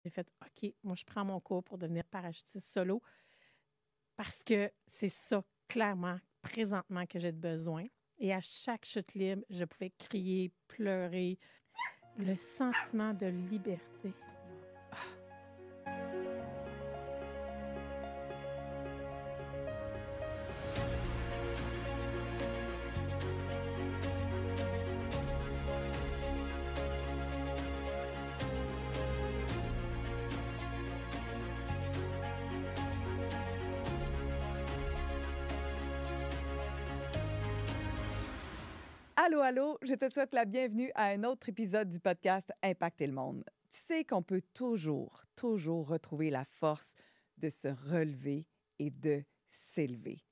J'ai fait, OK, moi, je prends mon cours pour devenir parachutiste solo parce que c'est ça, clairement, présentement, que j'ai de besoin. Et à chaque chute libre, je pouvais crier, pleurer. Le sentiment de liberté. Allô, allô, je te souhaite la bienvenue à un autre épisode du podcast Impacter le monde. Tu sais qu'on peut toujours retrouver la force de se relever et de s'élever.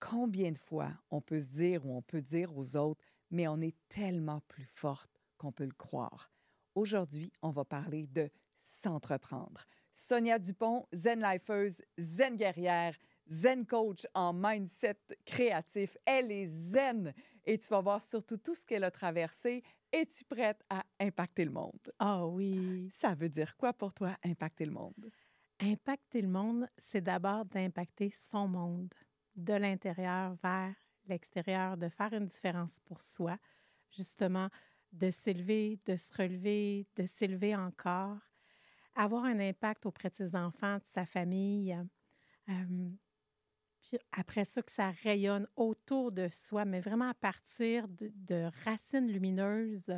Combien de fois on peut se dire ou on peut dire aux autres, mais on est tellement plus forte qu'on peut le croire. Aujourd'hui, on va parler de s'entreprendre. Sonia Dupont, Zen Lifeuse, Zen guerrière, Zen coach en mindset créatif. Elle est zen et tu vas voir surtout tout ce qu'elle a traversé. Es-tu prête à impacter le monde? Ah oui! Ça veut dire quoi pour toi, impacter le monde? Impacter le monde, c'est d'abord d'impacter son monde, de l'intérieur vers l'extérieur, de faire une différence pour soi, justement, de s'élever, de se relever, de s'élever encore, avoir un impact auprès de ses enfants, de sa famille. Puis après ça, que ça rayonne autour de soi, mais vraiment à partir de racines lumineuses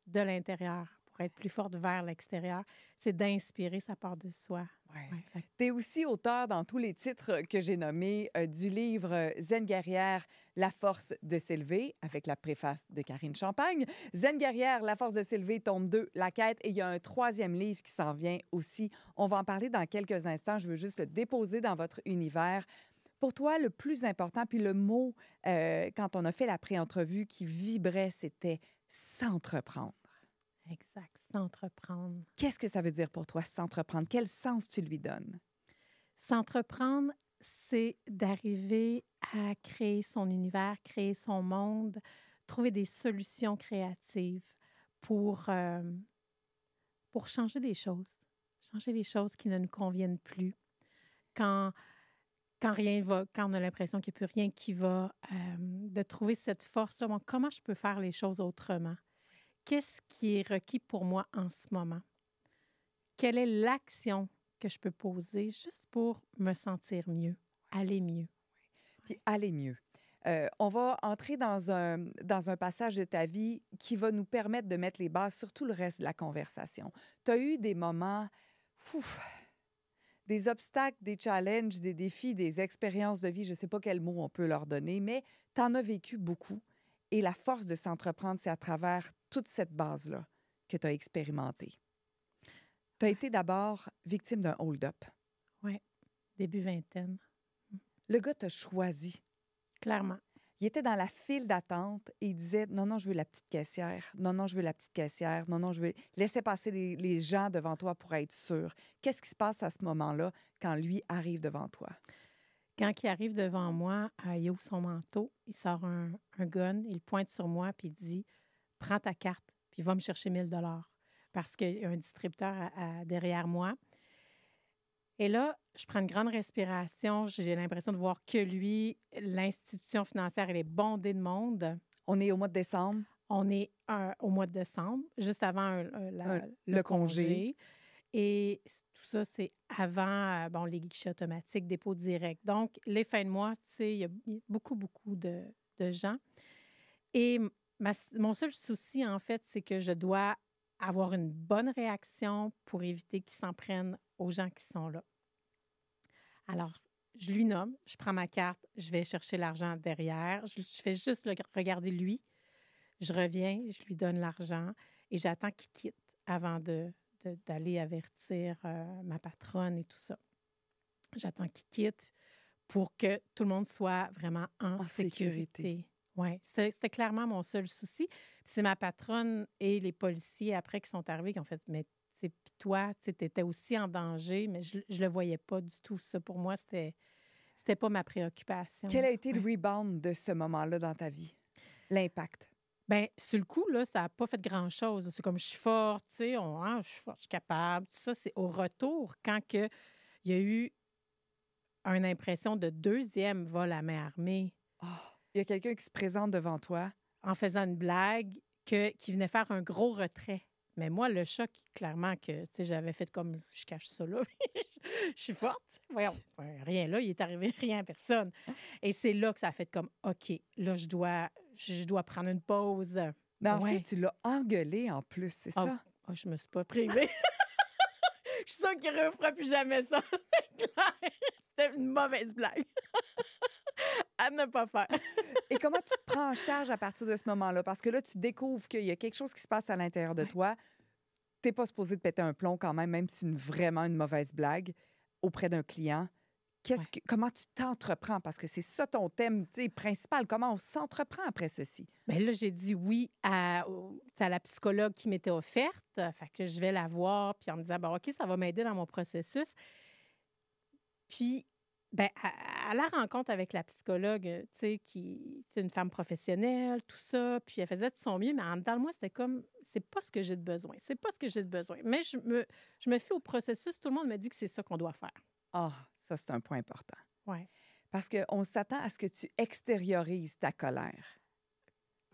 de l'intérieur pour être plus forte vers l'extérieur. C'est d'inspirer sa part de soi. Ouais. Tu es aussi auteur dans tous les titres que j'ai nommés du livre Zen guerrière, La force de s'élever, avec la préface de Karine Champagne. Zen guerrière, La force de s'élever, tome 2, La quête. Et il y a un troisième livre qui s'en vient aussi. On va en parler dans quelques instants. Je veux juste le déposer dans votre univers. Pour toi, le plus important, puis le mot, quand on a fait la pré-entrevue qui vibrait, c'était s'entreprendre. Exact, s'entreprendre. Qu'est-ce que ça veut dire pour toi, s'entreprendre? Quel sens tu lui donnes? S'entreprendre, c'est d'arriver à créer son univers, créer son monde, trouver des solutions créatives pour changer des choses. Changer les choses qui ne nous conviennent plus. Quand rien va, quand on a l'impression qu'il n'y a plus rien qui va, de trouver cette force-là. Bon, comment je peux faire les choses autrement? Qu'est-ce qui est requis pour moi en ce moment? Quelle est l'action que je peux poser juste pour me sentir mieux, aller mieux? Puis aller mieux. On va entrer dans un passage de ta vie qui va nous permettre de mettre les bases sur tout le reste de la conversation. Tu as eu des moments, des obstacles, des challenges, des défis, des expériences de vie, je ne sais pas quel mot on peut leur donner, mais tu en as vécu beaucoup. Et la force de s'entreprendre, c'est à travers toute cette base-là que tu as expérimentée. Tu as été d'abord victime d'un hold-up. Oui, début vingtaine. Le gars t'a choisi. Clairement. Il était dans la file d'attente et il disait « Non, non, je veux la petite caissière. Non, non, je veux la petite caissière. Non, non, je veux... » Laissez passer les gens devant toi pour être sûr. Qu'est-ce qui se passe à ce moment-là quand lui arrive devant toi? Quand il arrive devant moi, il ouvre son manteau, il sort un gun, il pointe sur moi puis il dit « Prends ta carte, puis va me chercher 1 000 $ parce qu'il y a un distributeur derrière moi. » Et là, je prends une grande respiration. J'ai l'impression de voir que lui, l'institution financière, elle est bondée de monde. On est au mois de décembre. On est au mois de décembre, juste avant le congé. Et tout ça, c'est avant les guichets automatiques, dépôt direct. Donc, les fins de mois, tu sais, il y a beaucoup de gens. Et mon seul souci, en fait, c'est que je dois avoir une bonne réaction pour éviter qu'ils s'en prennent aux gens qui sont là. Alors, je lui nomme, je prends ma carte, je vais chercher l'argent derrière. Je fais juste regarder lui. Je reviens, je lui donne l'argent et j'attends qu'il quitte avant d'aller avertir ma patronne et tout ça. J'attends qu'il quitte pour que tout le monde soit vraiment en sécurité. Oui, c'était clairement mon seul souci. Puis c'est ma patronne et les policiers après qui sont arrivés qui ont fait « Mais puis toi, tu étais aussi en danger, mais je le voyais pas du tout. Ça, pour moi, c'était pas ma préoccupation. » Quel a été le rebound de ce moment-là dans ta vie? L'impact? Bien, sur le coup, là, ça n'a pas fait grand-chose. C'est comme je suis forte, tu sais, je suis forte, je suis capable. Tout ça, c'est au retour, quand que il y a eu une impression de deuxième vol à main armée Il y a quelqu'un qui se présente devant toi. en faisant une blague qui venait faire un gros retrait. Mais moi, le choc, clairement, que tu sais, j'avais fait comme je cache ça là. Je suis forte. Voyons, rien là, il est arrivé rien à personne. Et c'est là que ça a fait comme OK, là, je dois prendre une pause. Mais en fait, Ouais. tu l'as engueulé en plus, c'est Ah, ça? je me suis pas privée. Je suis sûre qu'il ne refera plus jamais ça. C'est clair. C'était une mauvaise blague. À ne pas faire. Et comment tu te prends en charge à partir de ce moment-là? Parce que là, tu découvres qu'il y a quelque chose qui se passe à l'intérieur de Ouais. toi. Tu n'es pas supposé de péter un plomb quand même si c'est vraiment une mauvaise blague auprès d'un client. Ouais. Comment tu t'entreprends? Parce que c'est ça ton thème principal. Comment on s'entreprend après ceci? Bien là, j'ai dit oui à la psychologue qui m'était offerte. Fait que je vais la voir, puis en me disant, bon, OK, ça va m'aider dans mon processus. Puis, ben, à la rencontre avec la psychologue, tu sais, qui c'est une femme professionnelle, tout ça, puis elle faisait de son mieux, mais en dedans de moi, c'était comme, c'est pas ce que j'ai de besoin, c'est pas ce que j'ai de besoin. Mais je me fie au processus, tout le monde me dit que c'est ça qu'on doit faire. Ah, ça, c'est un point important. Ouais. Parce qu'on s'attend à ce que tu extériorises ta colère,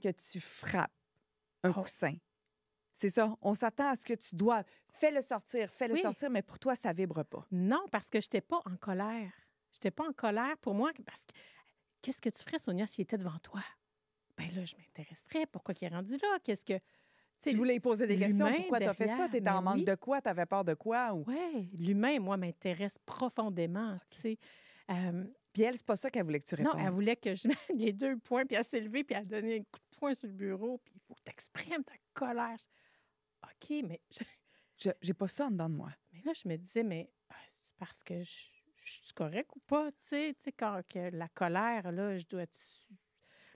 que tu frappes un Oh. coussin. C'est ça. On s'attend à ce que tu dois. Fais-le Oui. sortir, mais pour toi, ça vibre pas. Non, parce que je n'étais pas en colère. Je n'étais pas en colère pour moi, parce que qu'est-ce que tu ferais, Sonia, s'il était devant toi? Ben là, je m'intéresserais. Pourquoi il est rendu là? Qu'est-ce que. Tu voulais y poser des questions. l'humain Pourquoi tu as fait ça? derrière, Tu étais mais en manque oui. de quoi? Tu avais peur de quoi? Ou... Oui, l'humain, moi, m'intéresse profondément, tu sais. Puis elle, c'est pas ça qu'elle voulait que tu Non, répondes. elle voulait que je mette les 2 points, puis elle s'est levée, puis elle a donné un coup de poing sur le bureau, puis il faut que tu exprimes ta colère. OK, mais J'ai pas ça en dedans de moi. mais là, je me disais, mais c'est parce que je suis correcte ou pas, tu sais, quand que la colère, là, je dois...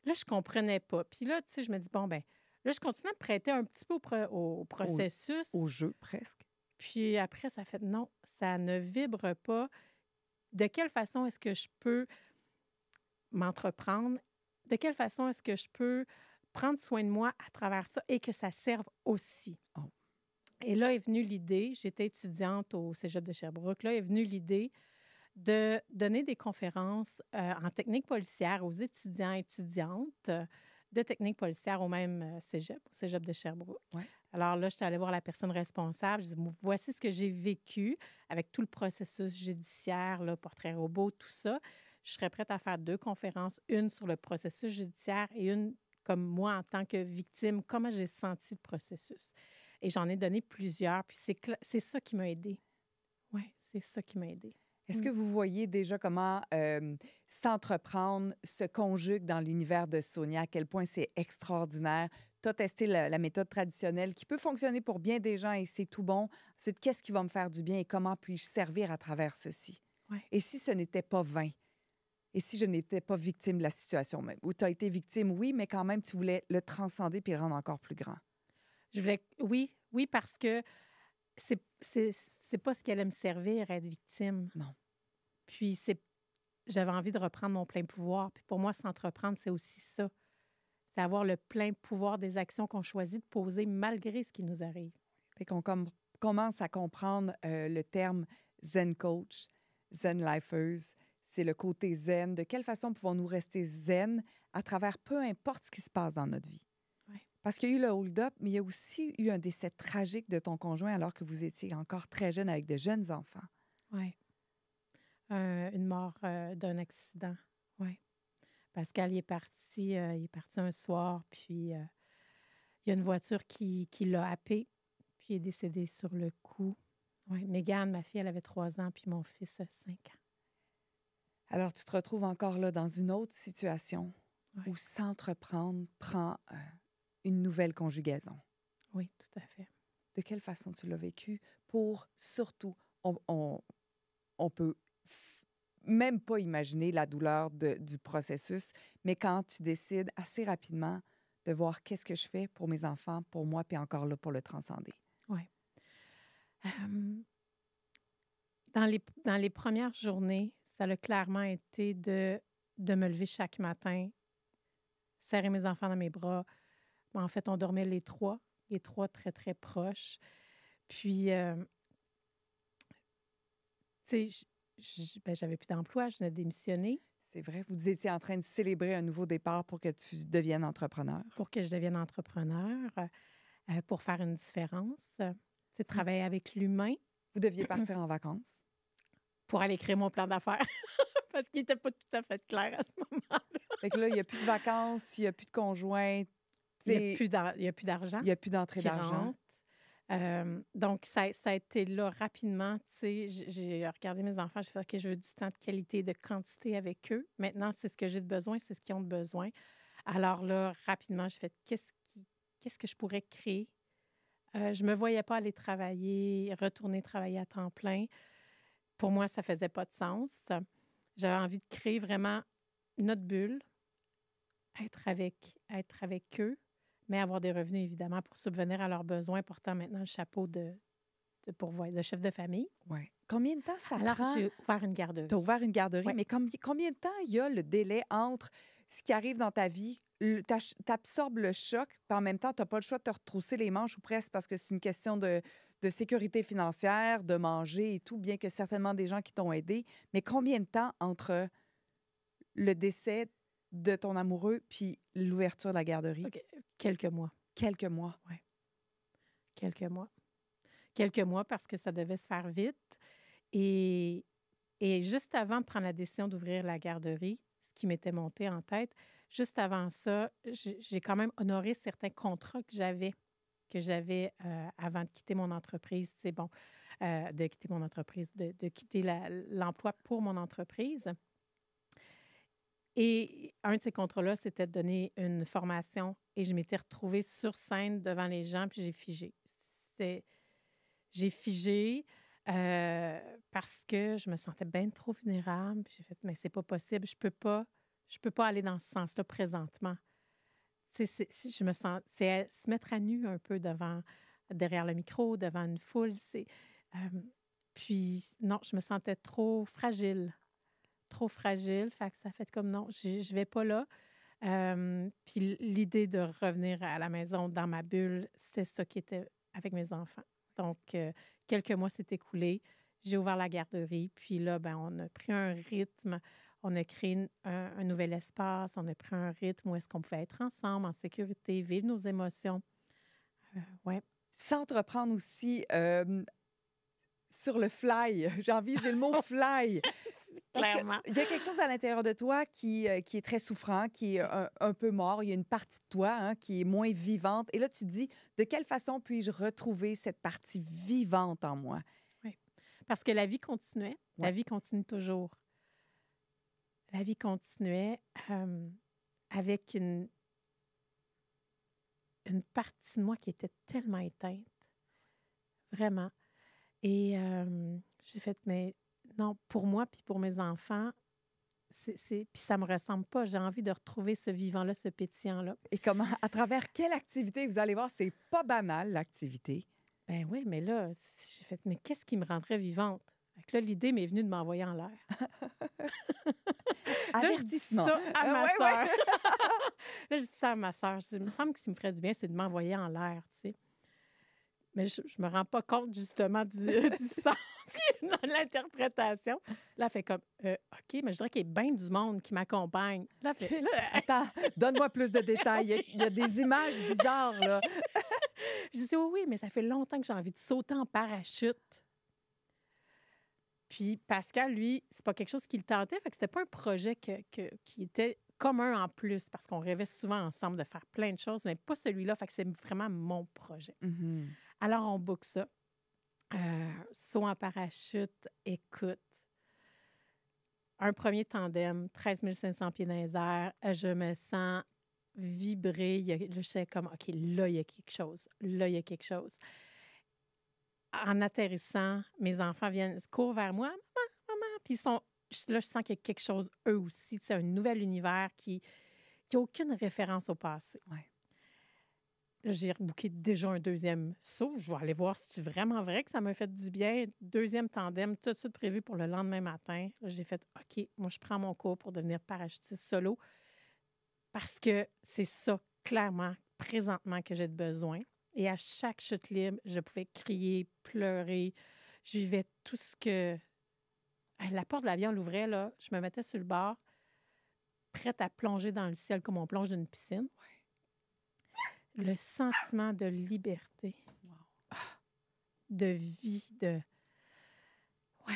Là, je comprenais pas. Puis là, tu sais, je me dis, bon, ben là, je continue à me prêter un petit peu au processus. Au jeu, presque. Puis après, ça fait, non, ça ne vibre pas. De quelle façon est-ce que je peux m'entreprendre? De quelle façon est-ce que je peux prendre soin de moi à travers ça et que ça serve aussi? Oh. Et là est venue l'idée, j'étais étudiante au Cégep de Sherbrooke, là est venue l'idée de donner des conférences en technique policière aux étudiants et étudiantes de technique policière au même au Cégep de Sherbrooke. Ouais. Alors là, j'étais allée voir la personne responsable. Je dis, voici ce que j'ai vécu avec tout le processus judiciaire, là, portrait robot, tout ça. Je serais prête à faire 2 conférences, une sur le processus judiciaire et une comme moi en tant que victime, comment j'ai senti le processus. Et j'en ai donné plusieurs, puis c'est ça qui m'a aidée. Oui, c'est ça qui m'a aidée. Est-ce que vous voyez déjà comment s'entreprendre se conjugue dans l'univers de Sonia, à quel point c'est extraordinaire? Tu as testé la méthode traditionnelle qui peut fonctionner pour bien des gens et c'est tout bon. Ensuite, qu'est-ce qui va me faire du bien et comment puis-je servir à travers ceci? Ouais. Et si ce n'était pas vain? Et si je n'étais pas victime de la situation même? Ou tu as été victime, oui, mais quand même, tu voulais le transcender puis le rendre encore plus grand. Je voulais, oui, parce que c'est pas ce qui allait me servir, être victime. Non. Puis j'avais envie de reprendre mon plein pouvoir. Puis pour moi, s'entreprendre, c'est aussi ça. C'est avoir le plein pouvoir des actions qu'on choisit de poser malgré ce qui nous arrive. Fait qu'on commence à comprendre le terme Zen Coach, Zen Lifers. C'est le côté zen. De quelle façon pouvons-nous rester zen à travers peu importe ce qui se passe dans notre vie? Ouais. Parce qu'il y a eu le hold-up, mais il y a aussi eu un décès tragique de ton conjoint alors que vous étiez encore très jeune avec de jeunes enfants. Oui. Une mort d'un accident. Oui. Pascal, il est parti un soir, puis il y a une voiture qui l'a happé, puis il est décédé sur le coup. Oui. Mégane, ma fille, elle avait 3 ans, puis mon fils a 5 ans. Alors, tu te retrouves encore là dans une autre situation Ouais. où s'entreprendre prend une nouvelle conjugaison. Oui, tout à fait. De quelle façon tu l'as vécu pour, surtout, on peut même pas imaginer la douleur du processus, mais quand tu décides assez rapidement de voir qu'est-ce que je fais pour mes enfants, pour moi, puis encore là pour le transcender. Oui. Dans les premières journées, ça a clairement été de me lever chaque matin, serrer mes enfants dans mes bras, En fait, on dormait les trois très, très proches. Puis, tu sais, j'avais plus d'emploi, je venais de démissionner C'est vrai, vous étiez en train de célébrer un nouveau départ pour que tu deviennes entrepreneur. pour que je devienne entrepreneur, pour faire une différence. Tu sais, Vous, travailler avec l'humain vous deviez partir en vacances. pour aller créer mon plan d'affaires parce qu'il n'était pas tout à fait clair à ce moment. Fait que là, il n'y a plus de vacances, il n'y a plus de conjoints, Il n'y a plus d'argent il n'y a plus d'entrée qui d'argent. rentre. Donc, ça a été là rapidement. Tu sais, j'ai regardé mes enfants, j'ai fait OK, je veux du temps de qualité, de quantité avec eux. Maintenant, c'est ce que j'ai de besoin, c'est ce qu'ils ont de besoin. Alors là, rapidement, j'ai fait qu'est-ce que je pourrais créer? Je ne me voyais pas aller travailler, retourner travailler à temps plein. Pour moi, ça ne faisait pas de sens. J'avais envie de créer vraiment notre bulle, être avec eux, mais avoir des revenus, évidemment, pour subvenir à leurs besoins, portant maintenant le chapeau de de chef de famille. Ouais. Combien de temps ça Alors, prend? j'ai ouvert une garderie. Tu as ouvert une garderie, Ouais. mais combien de temps il y a le délai entre ce qui arrive dans ta vie, tu absorbes le choc, puis en même temps, tu n'as pas le choix de te retrousser les manches ou presque parce que c'est une question de sécurité financière, de manger et tout, bien que certainement des gens qui t'ont aidé. Mais combien de temps entre le décès de ton amoureux puis l'ouverture de la garderie? OK. Quelques mois. Quelques mois. Quelques mois. Quelques mois parce que ça devait se faire vite. Et, et juste avant de prendre la décision d'ouvrir la garderie, ce qui m'était monté en tête, juste avant ça, j'ai quand même honoré certains contrats que j'avais avant de quitter mon entreprise. C'est bon, de quitter mon entreprise, de quitter l'emploi pour mon entreprise. Et un de ces contrats-là, c'était de donner une formation. Et je m'étais retrouvée sur scène devant les gens, puis j'ai figé. J'ai figé parce que je me sentais bien trop vulnérable. Puis j'ai fait, mais c'est pas possible, je peux pas aller dans ce sens-là présentement. Tu sais, je me sens, c'est se mettre à nu un peu derrière le micro, devant une foule. Puis non, je me sentais trop fragile. Trop fragile. Fait que ça fait comme non, je vais pas là. Puis l'idée de revenir à la maison dans ma bulle, c'est ça qui était avec mes enfants. Donc, quelques mois s'est écoulé. J'ai ouvert la garderie. Puis là, ben, on a pris un rythme. On a créé un nouvel espace. On a pris un rythme où est-ce qu'on pouvait être ensemble, en sécurité, vivre nos émotions. Ouais. S'entreprendre aussi sur le fly. J'ai le mot fly. Clairement. Il y a quelque chose à l'intérieur de toi qui est très souffrant, qui est un peu mort. Il y a une partie de toi qui est moins vivante. Et là, tu te dis, de quelle façon puis-je retrouver cette partie vivante en moi? Oui. Parce que la vie continuait. La Ouais. vie continue toujours. La vie continuait avec une partie de moi qui était tellement éteinte. Vraiment. Et j'ai fait, mais non, pour moi puis pour mes enfants, puis ça me ressemble pas. J'ai envie de retrouver ce vivant-là, ce pétillant-là. Et comment, à travers quelle activité? Vous allez voir, c'est pas banal, l'activité. Ben oui, mais là, j'ai fait, mais qu'est-ce qui me rendrait vivante? Fait que là, l'idée m'est venue de m'envoyer en l'air. Avertissement. Là, je dis ça à ma Ouais, sœur. ouais. Là, je dis ça à ma sœur. Il me semble que ce qui me ferait du bien, c'est de m'envoyer en l'air, tu sais. Mais je me rends pas compte, justement, du sens qui est dans l'interprétation. Là, elle fait comme, OK, mais je dirais qu'il y a bien du monde qui m'accompagne. Là, elle fait, là, Attends, donne-moi plus de détails. Il y a des images bizarres, là. je dis, oui, mais ça fait longtemps que j'ai envie de sauter en parachute. Puis Pascal, lui, c'est pas quelque chose qui le tentait, fait que c'était pas un projet qui était commun en plus, parce qu'on rêvait souvent ensemble de faire plein de choses, mais pas celui-là, fait que c'est vraiment mon projet. Mm-hmm. Alors, on book ça. Saut en parachute, écoute. Un premier tandem, 13 500 pieds dans les airs. Je me sens vibrer. Là, je sais comme, OK, là, il y a quelque chose. Là, il y a quelque chose. En atterrissant, mes enfants courent vers moi. Maman, maman. Puis là, je sens qu'il y a quelque chose, eux aussi. C'est un nouvel univers qui n'a aucune référence au passé. Ouais. Là, j'ai rebooké déjà un deuxième saut. Je vais aller voir si c'est vraiment vrai que ça m'a fait du bien. Deuxième tandem, tout de suite prévu pour le lendemain matin. Là, j'ai fait, OK, moi, je prends mon cours pour devenir parachutiste solo parce que c'est ça, clairement, présentement que j'ai de besoin. Et à chaque chute libre, je pouvais crier, pleurer. Je vivais tout ce que... La porte de l'avion l'ouvrait, là, je me mettais sur le bord, prête à plonger dans le ciel comme on plonge dans une piscine. Le sentiment de liberté, de vie, de... Ouais,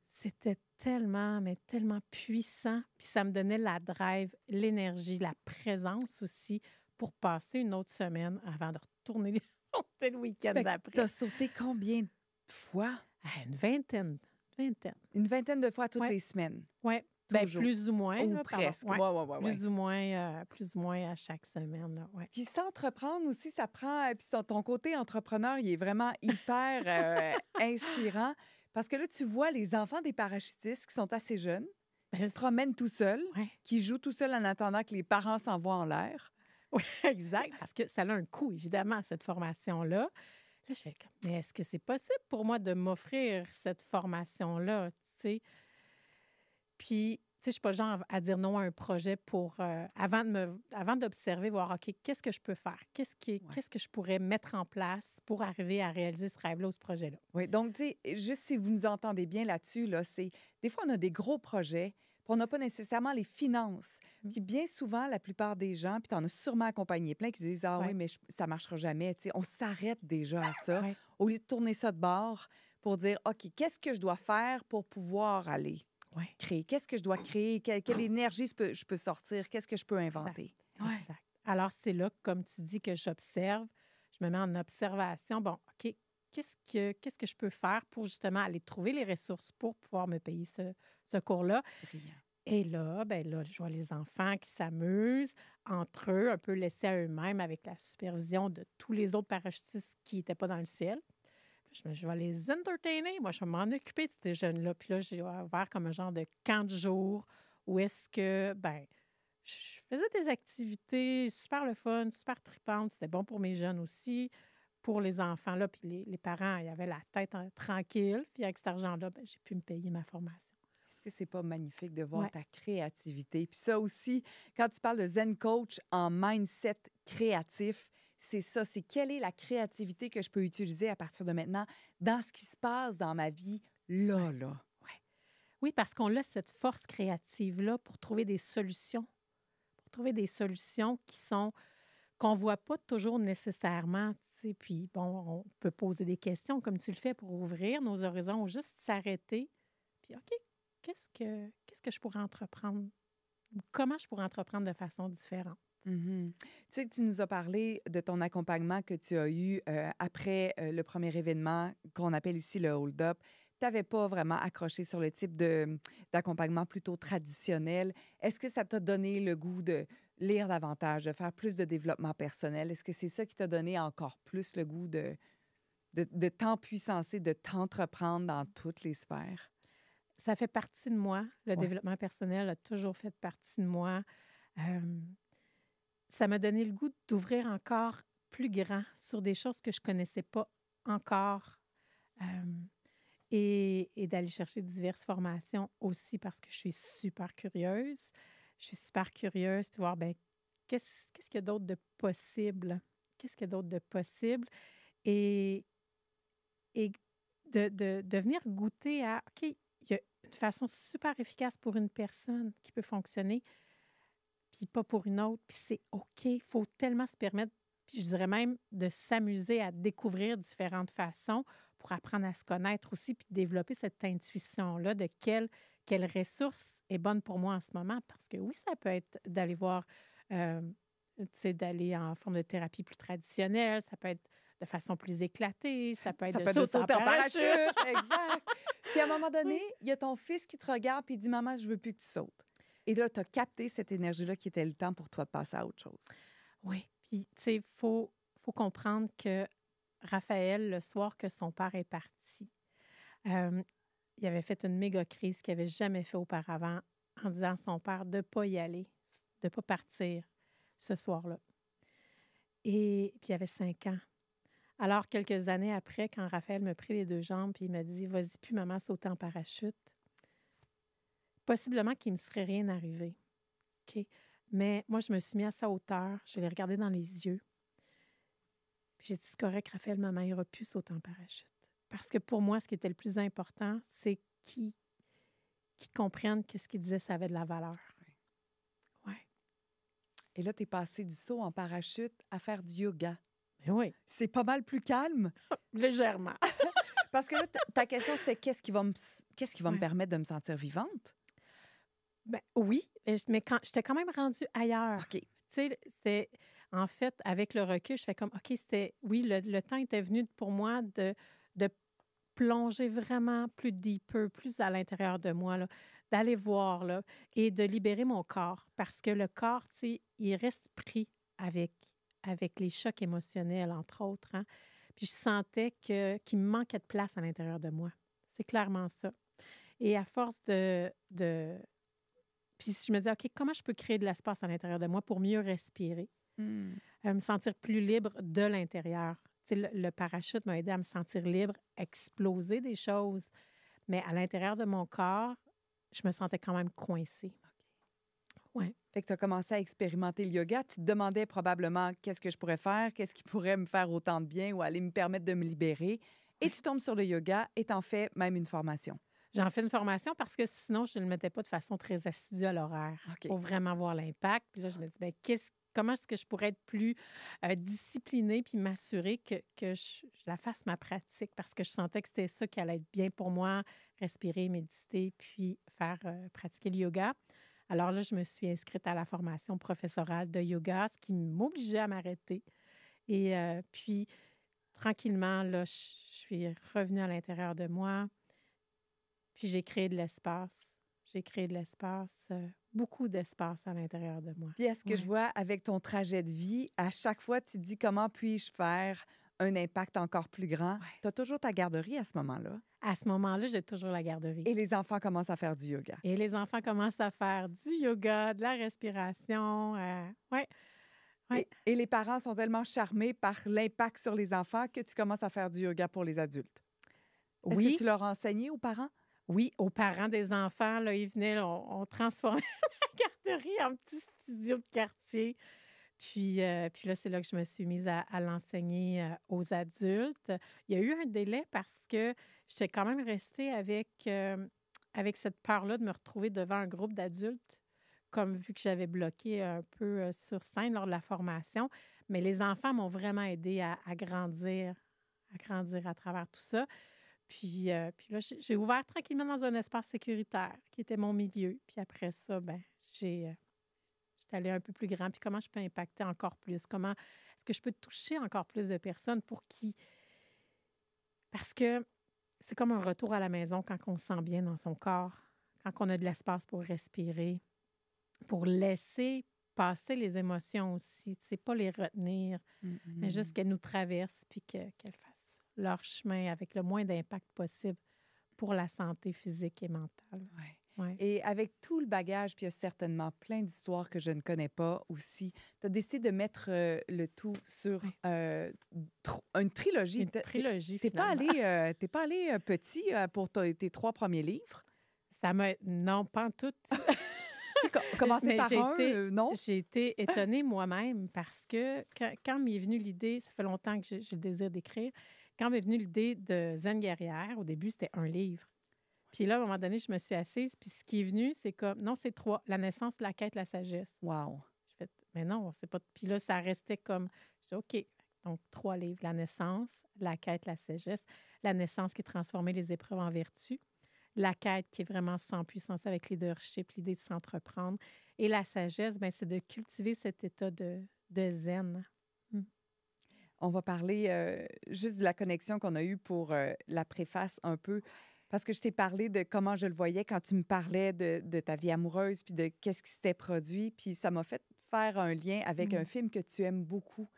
c'était tellement, mais tellement puissant. Puis ça me donnait la drive, l'énergie, la présence aussi pour passer une autre semaine avant de retourner le week-end d'après. Tu as sauté combien de fois? Une vingtaine. Une vingtaine de fois toutes les semaines? Oui. Bien, plus ou moins. Ou là, presque. Ouais. Plus ou moins à chaque semaine. Là, ouais. Puis s'entreprendre aussi, ça prend... Puis ton côté entrepreneur, il est vraiment hyper inspirant. Parce que là, tu vois les enfants des parachutistes qui sont assez jeunes, qui se promènent tout seuls, qui jouent tout seuls en attendant que les parents s'envoient en l'air. Oui, exact. Parce que ça a un coût, évidemment, cette formation-là. Là, je fais comme, mais est-ce que c'est possible pour moi de m'offrir cette formation-là, tu sais? Puis, tu sais, je ne suis pas genre à dire non à un projet pour... avant d'observer, voir, OK, qu'est-ce que je peux faire? Qu'est-ce que je pourrais mettre en place pour arriver à réaliser ce rêve-là ou ce projet-là? Oui, donc, tu sais, juste si vous nous entendez bien là-dessus, là, c'est... Des fois, on a des gros projets, puis on n'a pas nécessairement les finances. Puis bien souvent, la plupart des gens, puis tu en as sûrement accompagné plein qui disent « Ah oui, mais ça ne marchera jamais. » Tu sais, on s'arrête déjà à ça, au lieu de tourner ça de bord pour dire « OK, qu'est-ce que je dois faire pour pouvoir aller créer? Qu'est-ce que je dois créer? Quelle énergie je peux sortir? Qu'est-ce que je peux inventer? » Exact. Alors, c'est là, comme tu dis, que j'observe. Je me mets en observation. Bon, OK, qu'est-ce que je peux faire pour justement aller trouver les ressources pour pouvoir me payer ce cours-là? Brillant. Et là, je vois les enfants qui s'amusent entre eux, un peu laissés à eux-mêmes avec la supervision de tous les autres parachutistes qui n'étaient pas dans le ciel. Puis je vais les entertainer. Moi, je vais m'en occuper de ces jeunes-là. Puis là, j'ai ouvert comme un genre de camp de jour où est-ce que, je faisais des activités super le fun, super tripantes. C'était bon pour mes jeunes aussi, pour les enfants, là. Puis les parents, ils avaient la tête tranquille. Puis avec cet argent-là, j'ai pu me payer ma formation. Est-ce que c'est pas magnifique de voir ta créativité? Puis ça aussi, quand tu parles de Zen Coach en mindset créatif, c'est ça, c'est quelle est la créativité que je peux utiliser à partir de maintenant dans ce qui se passe dans ma vie, là. Oui, parce qu'on a cette force créative-là pour trouver des solutions. Pour trouver des solutions qu'on ne voit pas toujours nécessairement. Tu sais. Puis, bon, on peut poser des questions comme tu le fais pour ouvrir nos horizons ou juste s'arrêter. Puis, OK, qu'est-ce que je pourrais entreprendre? Comment je pourrais entreprendre de façon différente? Mm-hmm. Tu sais que tu nous as parlé de ton accompagnement que tu as eu après le premier événement qu'on appelle ici le hold-up. Tu n'avais pas vraiment accroché sur le type d'accompagnement plutôt traditionnel. Est-ce que ça t'a donné le goût de lire davantage, de faire plus de développement personnel? Est-ce que c'est ça qui t'a donné encore plus le goût de t'empuissancer, de t'entreprendre dans toutes les sphères? Ça fait partie de moi. Le développement personnel a toujours fait partie de moi. Ça m'a donné le goût d'ouvrir encore plus grand sur des choses que je ne connaissais pas encore et d'aller chercher diverses formations aussi parce que je suis super curieuse. Je suis super curieuse puis voir, qu'est-ce qu'il y a d'autre de possible? Qu'est-ce qu'il y a d'autre de possible? Et de venir goûter à, OK, il y a une façon super efficace pour une personne qui peut fonctionner, puis pas pour une autre, puis c'est OK. Il faut tellement se permettre, puis je dirais même de s'amuser à découvrir différentes façons pour apprendre à se connaître aussi, puis développer cette intuition-là de quelle ressource est bonne pour moi en ce moment. Parce que oui, ça peut être d'aller voir, d'aller en forme de thérapie plus traditionnelle, ça peut être de façon plus éclatée, ça peut être de sauter en parachute. Exact. Puis à un moment donné, il y a ton fils qui te regarde puis il dit « Maman, je veux plus que tu sautes ». Et là, tu as capté cette énergie-là qui était le temps pour toi de passer à autre chose. Oui. Puis, tu sais, faut comprendre que Raphaël, le soir que son père est parti, il avait fait une méga crise qu'il n'avait jamais fait auparavant en disant à son père de ne pas y aller, de ne pas partir ce soir-là. Et puis, il avait 5 ans. Alors, quelques années après, quand Raphaël me prit les 2 jambes puis il m'a dit « Vas-y plus, maman, sauter en parachute », possiblement qu'il ne me serait rien arrivé. OK? Mais moi, je me suis mis à sa hauteur, je l'ai regardé dans les yeux Puis j'ai dit, c'est correct, Raphaël, maman ira plus sauter en parachute. Parce que pour moi, ce qui était le plus important, c'est qu'ils comprennent que ce qu'ils disaient, ça avait de la valeur. Ouais. Et là, tu es passé du saut en parachute à faire du yoga. Mais oui, C'est pas mal plus calme. légèrement. Parce que là, ta question, c'était qu'est-ce qui va me Ouais. permettre de me sentir vivante? Ben, oui, mais quand j'étais quand même rendue ailleurs. OK. Tu sais, c'est en fait, avec le recul, je fais comme, OK, c'était, oui, le temps était venu pour moi de plonger vraiment plus deeper, plus à l'intérieur de moi, là, d'aller voir, là, et de libérer mon corps. Parce que le corps, tu sais, il reste pris avec les chocs émotionnels, entre autres, hein. Puis je sentais qu'il me manquait de place à l'intérieur de moi. C'est clairement ça. Et à force puis je me disais, OK, comment je peux créer de l'espace à l'intérieur de moi pour mieux respirer, Hmm. me sentir plus libre de l'intérieur. Tu sais, le parachute m'a aidé à me sentir libre, exploser des choses. Mais à l'intérieur de mon corps, je me sentais quand même coincée. Ouais. Fait que tu as commencé à expérimenter le yoga. Tu te demandais probablement qu'est-ce que je pourrais faire, qu'est-ce qui pourrait me faire autant de bien ou aller me permettre de me libérer. Et Ouais. tu tombes sur le yoga et t'en fais même une formation. J'en fais une formation parce que sinon, je ne le mettais pas de façon très assidue à l'horaire OK. pour vraiment voir l'impact. Puis là, je me dis, bien, comment est-ce que je pourrais être plus disciplinée puis m'assurer que je la fasse ma pratique parce que je sentais que c'était ça qui allait être bien pour moi, respirer, méditer, puis faire pratiquer le yoga. Alors là, je me suis inscrite à la formation professorale de yoga, ce qui m'obligeait à m'arrêter. Et puis, tranquillement, là, je suis revenue à l'intérieur de moi. Puis j'ai créé de l'espace. J'ai créé de l'espace, beaucoup d'espace à l'intérieur de moi. Puis est-ce que je Ouais. vois avec ton trajet de vie, à chaque fois, tu te dis comment puis-je faire un impact encore plus grand? Ouais. Tu as toujours ta garderie à ce moment-là. À ce moment-là, j'ai toujours la garderie. Et les enfants commencent à faire du yoga. Et les enfants commencent à faire du yoga, de la respiration. Oui, oui. Et les parents sont tellement charmés par l'impact sur les enfants que tu commences à faire du yoga pour les adultes. Est-ce que Oui, tu leur as enseigné aux parents? oui, aux parents des enfants, là, ils venaient, là, on transformait la garderie en petit studio de quartier. Puis là, c'est là que je me suis mise à l'enseigner aux adultes. Il y a eu un délai parce que j'étais quand même restée avec cette peur-là de me retrouver devant un groupe d'adultes, comme vu que j'avais bloqué un peu sur scène lors de la formation. Mais les enfants m'ont vraiment aidée à grandir à travers tout ça. Puis là, j'ai ouvert tranquillement dans un espace sécuritaire qui était mon milieu. Puis après ça, ben j'étais allée un peu plus grand. Puis comment je peux impacter encore plus? Comment est-ce que je peux toucher encore plus de personnes pour qui... Parce que c'est comme un retour à la maison quand on se sent bien dans son corps, quand on a de l'espace pour respirer, pour laisser passer les émotions aussi. Tu sais, pas les retenir, mais juste qu'elles nous traversent puis qu'elles fassent leur chemin avec le moins d'impact possible pour la santé physique et mentale. Ouais. Ouais. Et avec tout le bagage, puis il y a certainement plein d'histoires que je ne connais pas aussi, tu as décidé de mettre le tout sur Oui. une trilogie. Une trilogie, T'es pas finalement. allé, t'es pas allé petit pour tes 3 premiers livres? Ça m'a... Non, pas en tout. Tu sais, commencer Mais par un, non? j'ai été étonnée moi-même parce que quand m'est venue l'idée, ça fait longtemps que j'ai le désir d'écrire, quand m'est venue l'idée de Zen guerrière, au début, c'était un livre. Puis là, à un moment donné, je me suis assise, puis ce qui est venu, c'est comme, non, c'est 3, la naissance, la quête, la sagesse. Wow. Je fais, mais non, c'est pas... Puis là, ça restait comme, je dis, OK, donc 3 livres, la naissance, la quête, la sagesse, la naissance qui transformait les épreuves en vertu, la quête qui est vraiment sans puissance avec leadership, l'idée de s'entreprendre, et la sagesse, ben, c'est de cultiver cet état de zen. On va parler juste de la connexion qu'on a eue pour la préface un peu. Parce que je t'ai parlé de comment je le voyais quand tu me parlais de ta vie amoureuse puis de qu'est-ce qui s'était produit. Puis ça m'a fait faire un lien avec un film que tu aimes beaucoup,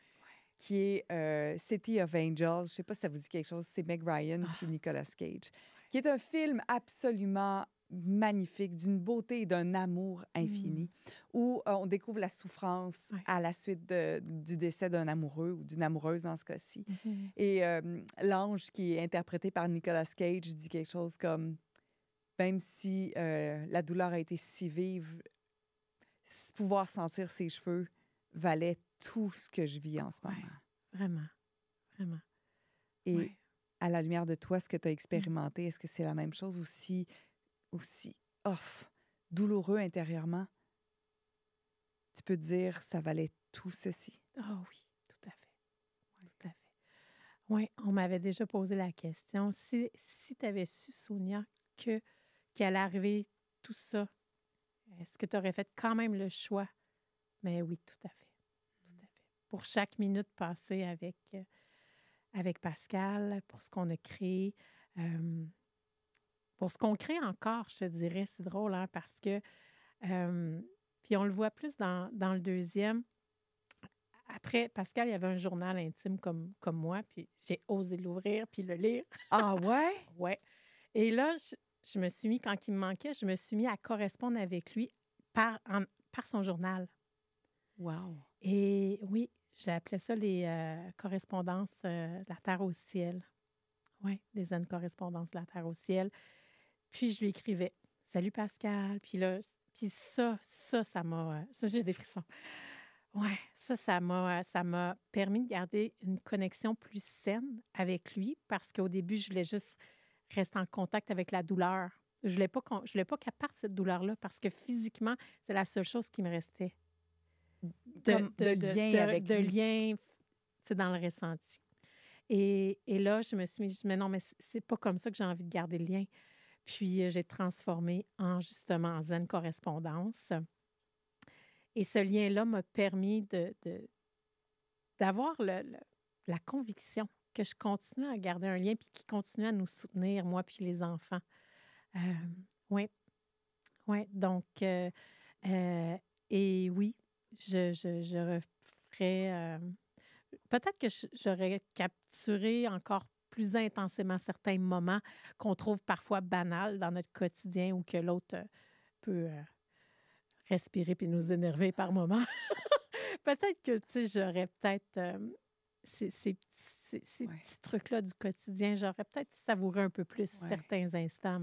qui est City of Angels. Je ne sais pas si ça vous dit quelque chose. C'est Meg Ryan puis Nicolas Cage, qui est un film absolument magnifique, d'une beauté et d'un amour infini, où on découvre la souffrance à la suite du décès d'un amoureux ou d'une amoureuse dans ce cas-ci. Et l'ange qui est interprété par Nicolas Cage dit quelque chose comme « Même si la douleur a été si vive, pouvoir sentir ses cheveux valait tout ce que je vis en ce moment. » Vraiment. vraiment. Et Ouais. à la lumière de toi, ce que tu as expérimenté, est-ce que c'est la même chose aussi douloureux intérieurement? Tu peux dire, ça valait tout ceci? Ah oui, tout à fait, tout à fait. Oui, on m'avait déjà posé la question, si tu avais su, Sonia, qu'il allait arriver tout ça, est-ce que tu aurais fait quand même le choix? Mais oui, tout à fait, tout à fait. Pour chaque minute passée avec Pascal, pour ce qu'on a créé, euh, pour ce qu'on crée encore, je te dirais, c'est drôle, hein, parce que, euh, puis on le voit plus dans le deuxième. Après, Pascal, il y avait un journal intime comme moi, puis j'ai osé l'ouvrir puis le lire. Ah ouais? Ouais. Et là, je me suis mis, quand il me manquait, je me suis mis à correspondre avec lui par son journal. Wow! Et oui, j'ai appelé ça les correspondances La Terre au ciel. Oui, des zen correspondances La Terre au ciel. Puis je lui écrivais Salut Pascal. Puis là, puis ça m'a. Ça, j'ai des frissons. Ouais, ça m'a permis de garder une connexion plus saine avec lui parce qu'au début, je voulais juste rester en contact avec la douleur. Je voulais pas qu'elle parte, cette douleur-là, parce que physiquement, c'est la seule chose qui me restait Comme de lien avec de lui. lien, c'est dans le ressenti. Et là, je me suis dit, mais non, mais c'est pas comme ça que j'ai envie de garder le lien. Puis, j'ai transformé justement, en zen correspondance. Et ce lien-là m'a permis d'avoir la conviction que je continue à garder un lien puis qu'il continue à nous soutenir, moi puis les enfants. Oui, oui. Donc, et oui, je referais. Peut-être que j'aurais capturé encore plus intensément certains moments qu'on trouve parfois banals dans notre quotidien ou que l'autre peut respirer puis nous énerver par moments. Peut-être que, tu sais, j'aurais peut-être ces Ouais. petits trucs-là du quotidien, j'aurais peut-être savouré un peu plus Ouais. certains instants,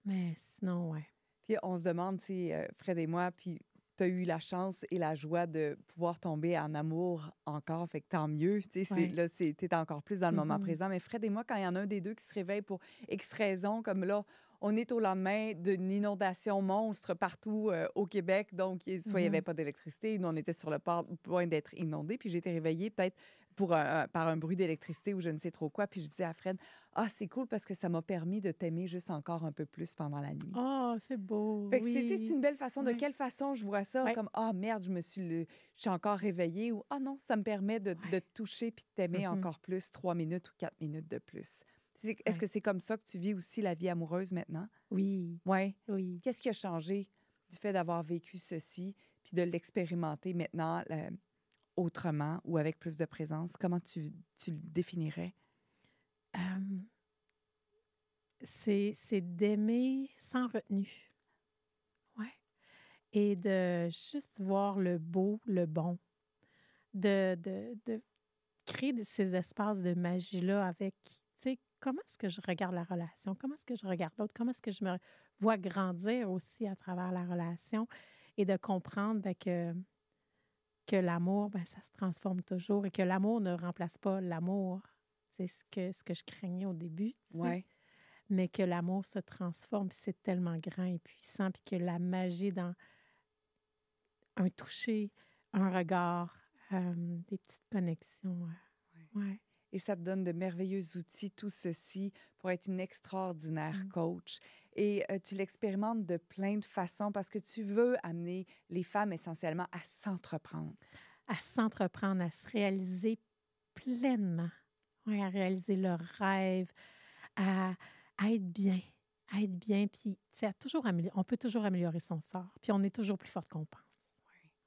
mais sinon, ouais. Puis on se demande, tu sais, Fred et moi, puis tu as eu la chance et la joie de pouvoir tomber en amour encore, fait que tant mieux. Tu sais, Ouais. là, tu es encore plus dans le moment Mhm. présent. Mais Fred et moi, quand il y en a un des deux qui se réveille pour X raisons, comme là, on est au lendemain d'une inondation monstre partout au Québec. Donc, soit il n'y avait Mhm. pas d'électricité, nous, on était sur le point d'être inondés. Puis j'ai été réveillée peut-être par un bruit d'électricité ou je ne sais trop quoi. Puis je disais à Fred, ah, c'est cool parce que ça m'a permis de t'aimer juste encore un peu plus pendant la nuit. Oh, c'est beau, Fait que c'est oui. une belle façon. De Ouais. quelle façon je vois ça? Ouais. Comme, ah merde, je suis encore réveillée ou, ah non, ça me permet de Ouais. te toucher puis de t'aimer Mhm. encore plus, 3 minutes ou 4 minutes de plus. Est-ce que Ouais. c'est comme ça que tu vis aussi la vie amoureuse maintenant? Oui, Oui. oui. Qu'est-ce qui a changé du fait d'avoir vécu ceci puis de l'expérimenter maintenant autrement ou avec plus de présence? Comment tu le définirais? Euh, c'est d'aimer sans retenue. Ouais. Et de juste voir le beau, le bon, de créer ces espaces de magie-là avec, tu sais, comment est-ce que je regarde la relation? Comment est-ce que je regarde l'autre? Comment est-ce que je me vois grandir aussi à travers la relation? Et de comprendre ben, que l'amour, ben, ça se transforme toujours et que l'amour ne remplace pas l'amour. C'est ce que je craignais au début, tu sais. Oui. Mais que l'amour se transforme, puis c'est tellement grand et puissant, puis que la magie dans un toucher, un regard, des petites connexions. Ouais. Et ça te donne de merveilleux outils, tout ceci, pour être une extraordinaire Mm. coach. Et tu l'expérimentes de plein de façons parce que tu veux amener les femmes essentiellement à s'entreprendre. À s'entreprendre, à se réaliser pleinement, ouais, à réaliser leurs rêves, à, à être bien, à être bien, puis tu sais, on peut toujours améliorer son sort, puis on est toujours plus forte qu'on pense.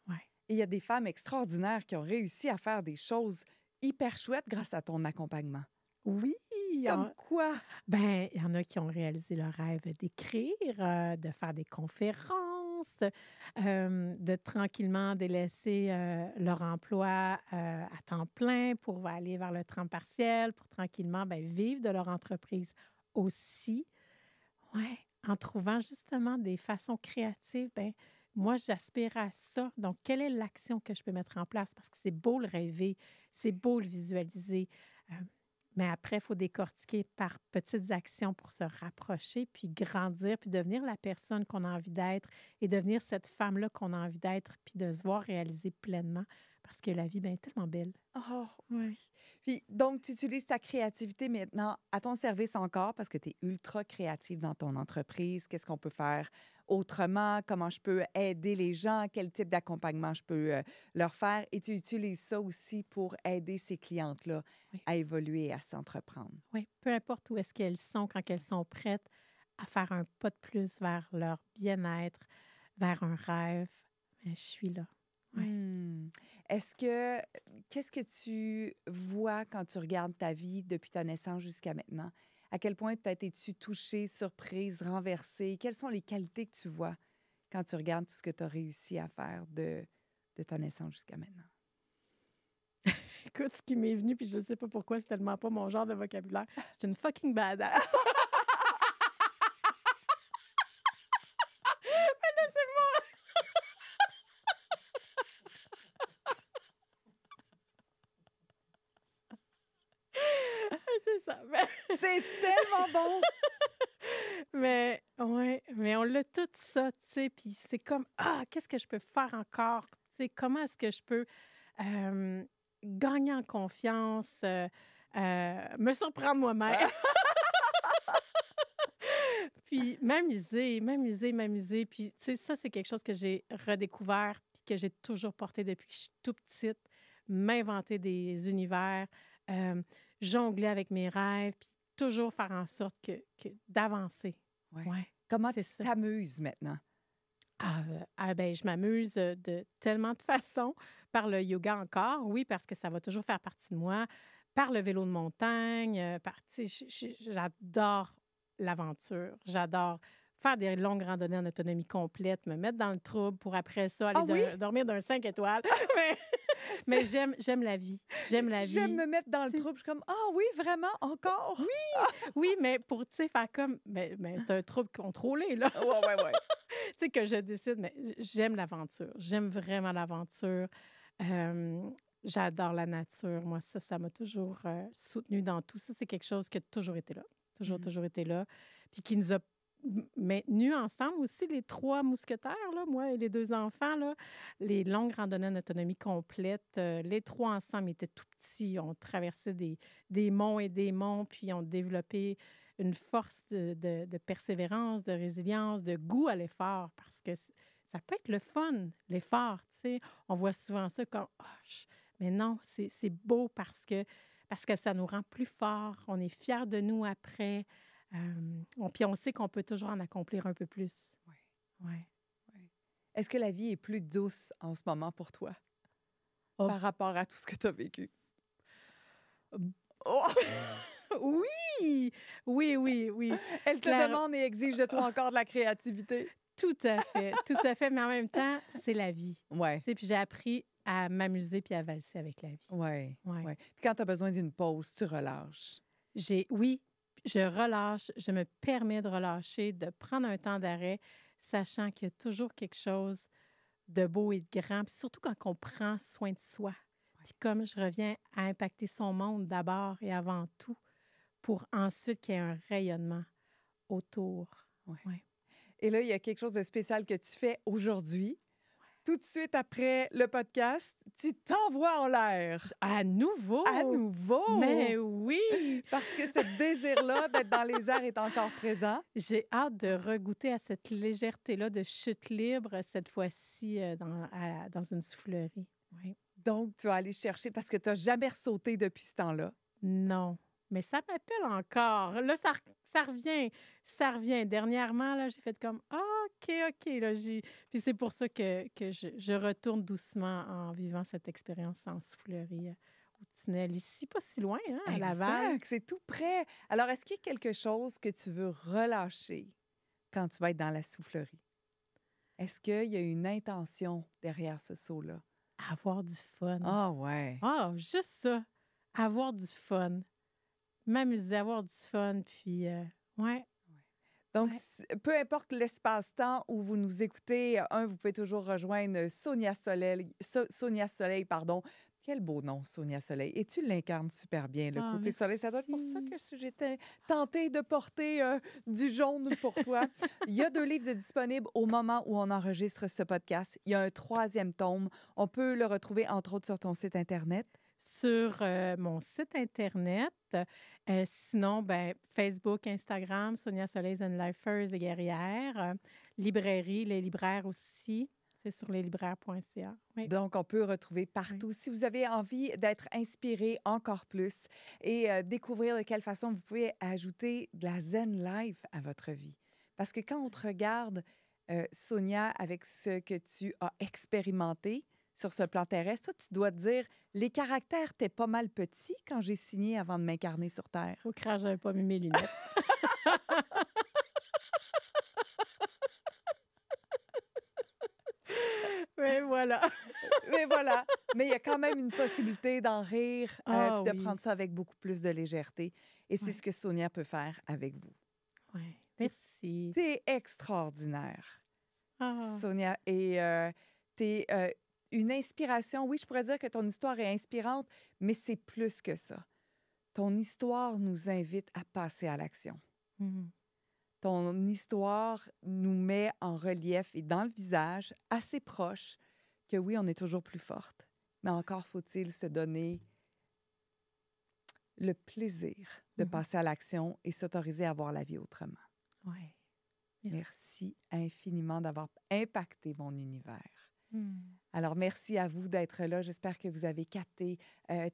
Ouais. Et il y a des femmes extraordinaires qui ont réussi à faire des choses hyper chouettes grâce à ton accompagnement. Oui, Comme quoi? ben, il y en a qui ont réalisé leur rêve d'écrire, de faire des conférences, de tranquillement délaisser leur emploi à temps plein pour aller vers le temps partiel, pour tranquillement ben, vivre de leur entreprise aussi. Ouais, en trouvant justement des façons créatives, ben, moi, j'aspire à ça. Donc, quelle est l'action que je peux mettre en place? Parce que c'est beau le rêver, c'est beau le visualiser. Euh, mais après, il faut décortiquer par petites actions pour se rapprocher, puis grandir, puis devenir la personne qu'on a envie d'être et devenir cette femme-là qu'on a envie d'être, puis de se voir réaliser pleinement. Parce que la vie, ben, est tellement belle. Oh, Ouais. oui. Puis, donc, tu utilises ta créativité maintenant à ton service encore parce que tu es ultra créative dans ton entreprise. Qu'est-ce qu'on peut faire autrement? Comment je peux aider les gens? Quel type d'accompagnement je peux leur faire? Et tu utilises ça aussi pour aider ces clientes-là Oui. à évoluer et à s'entreprendre. Oui, peu importe où est-ce qu'elles sont, quand elles sont prêtes à faire un pas de plus vers leur bien-être, vers un rêve, ben, je suis là. Ouais. Qu'est-ce que tu vois quand tu regardes ta vie depuis ta naissance jusqu'à maintenant? À quel point peut-être es-tu touchée, surprise, renversée? Quelles sont les qualités que tu vois quand tu regardes tout ce que tu as réussi à faire de ta naissance jusqu'à maintenant? Écoute, ce qui m'est venu, puis je ne sais pas pourquoi, c'est tellement pas mon genre de vocabulaire. Je suis une fucking badass. Mais là, c'est moi. C'est ça. C'est tellement bon! Mais ouais, mais on l'a tout ça, tu sais, puis c'est comme, qu'est-ce que je peux faire encore? Tu sais, comment est-ce que je peux gagner en confiance, me surprendre moi-même, puis m'amuser. Puis, tu sais, ça, c'est quelque chose que j'ai redécouvert puis que j'ai toujours porté depuis que je suis tout petite. M'inventer des univers, jongler avec mes rêves, puis toujours faire en sorte d'avancer. Ouais. Ouais, Comment c'est tu ça. t'amuses maintenant? Ben, je m'amuse de tellement de façons. Par le yoga encore, oui, parce que ça va toujours faire partie de moi. Par le vélo de montagne, tu sais, j'adore l'aventure. J'adore faire des longues randonnées en autonomie complète, me mettre dans le trouble pour après ça aller Ah oui? dormir d'un 5 étoiles. Mais, mais j'aime la vie. J'aime la J'aime vie. me mettre dans le C'est- trouble. Je suis comme, ah oui, vraiment, encore? Oui, mais pour, tu sais, faire comme... Mais c'est un trouble contrôlé, là. Ouais. Tu sais, que je décide, mais j'aime l'aventure. J'aime vraiment l'aventure. J'adore la nature. Moi, ça m'a toujours soutenue dans tout. Ça, c'est quelque chose qui a toujours été là. Toujours été là. Puis qui nous a maintenus ensemble aussi, les 3 mousquetaires, là, moi et les 2 enfants, là, les longues randonnées en autonomie complète. Les 3 ensemble étaient tout petits. On traversait des monts et des monts, puis on développé une force de persévérance, de résilience, de goût à l'effort, parce que ça peut être le fun, l'effort, tu sais. On voit souvent ça comme mais non, c'est beau parce que ça nous rend plus forts. On est fiers de nous après. Puis on sait qu'on peut toujours en accomplir un peu plus. Ouais. Ouais. Est-ce que la vie est plus douce en ce moment pour toi Oh. par rapport à tout ce que tu as vécu? Oh! Oui! Oui. Elle te Claire- demande et exige de toi encore de la créativité. Tout à fait. Mais en même temps, c'est la vie. Ouais. Tu sais, puis j'ai appris à m'amuser puis à valser avec la vie. Ouais. Ouais. Puis quand tu as besoin d'une pause, tu relâches. Oui, je relâche, je me permets de relâcher, de prendre un temps d'arrêt, sachant qu'il y a toujours quelque chose de beau et de grand, puis surtout quand on prend soin de soi. Puis comme je reviens à impacter son monde d'abord et avant tout, pour ensuite qu'il y ait un rayonnement autour. Ouais. Et là, il y a quelque chose de spécial que tu fais aujourd'hui. Tout de suite après le podcast, tu t'envoies en l'air. À nouveau! À nouveau! Mais oui! Parce que ce désir-là d'être dans les airs est encore présent. J'ai hâte de regoûter à cette légèreté-là de chute libre, cette fois-ci dans une soufflerie. Oui. Donc, tu vas aller chercher parce que tu n'as jamais ressauté depuis ce temps-là. Non, mais ça m'appelle encore. Là, ça revient. Dernièrement, là, j'ai fait comme OK. Là, puis c'est pour ça que je retourne doucement en vivant cette expérience en soufflerie au tunnel. Ici, pas si loin, hein, à Laval. Exact, c'est tout près. Alors, est-ce qu'il y a quelque chose que tu veux relâcher quand tu vas être dans la soufflerie? Est-ce qu'il y a une intention derrière ce saut-là? Avoir du fun. Ah ouais. Juste ça. Avoir du fun. M'amuser, avoir du fun, puis ouais. Donc, Ouais. peu importe l'espace-temps où vous nous écoutez, vous pouvez toujours rejoindre Sonia Soleil, pardon. Quel beau nom, Sonia Soleil. Et tu l'incarnes super bien, le Ah, côté soleil. Ça doit être pour ça merci. que j'étais tentée de porter du jaune pour toi. Il y a 2 livres de disponibles au moment où on enregistre ce podcast. Il y a un 3e tome. On peut le retrouver, entre autres, sur ton site Internet. Sur mon site Internet. Sinon, ben, Facebook, Instagram, Sonia Soleil and Lifers et Guerrières. Librairie, les libraires aussi. C'est sur leslibraires.ca. Oui, Donc, on peut retrouver oui. partout. Si vous avez envie d'être inspiré encore plus et découvrir de quelle façon vous pouvez ajouter de la zen life à votre vie. Parce que quand on te regarde, Sonia, avec ce que tu as expérimenté sur ce plan terrestre, toi, tu dois te dire, les caractères étaient pas mal petits quand j'ai signé avant de m'incarner sur Terre. Faut craindre, j'avais pas mis mes lunettes. Mais voilà. Mais voilà. Mais il y a quand même une possibilité d'en rire Ah puis de oui. prendre ça avec beaucoup plus de légèreté. Et c'est ce Ouais. que Sonia peut faire avec vous. Ouais. Merci. T'es extraordinaire, Ah. Sonia. Et t'es une inspiration. Oui, je pourrais dire que ton histoire est inspirante, mais c'est plus que ça. Ton histoire nous invite à passer à l'action. Mhm. Ton histoire nous met en relief et dans le visage, assez proche, que oui, on est toujours plus forte. Mais encore faut-il se donner le plaisir de Mhm. passer à l'action et s'autoriser à voir la vie autrement. Ouais. Merci. Merci infiniment d'avoir impacté mon univers. Hmm. Alors, merci à vous d'être là. J'espère que vous avez capté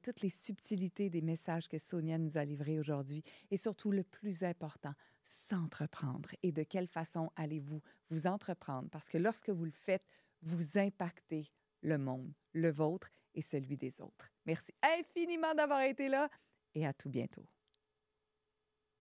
toutes les subtilités des messages que Sonia nous a livrés aujourd'hui et surtout, le plus important, s'entreprendre. Et de quelle façon allez-vous vous entreprendre? Parce que lorsque vous le faites, vous impactez le monde, le vôtre et celui des autres. Merci infiniment d'avoir été là et à tout bientôt.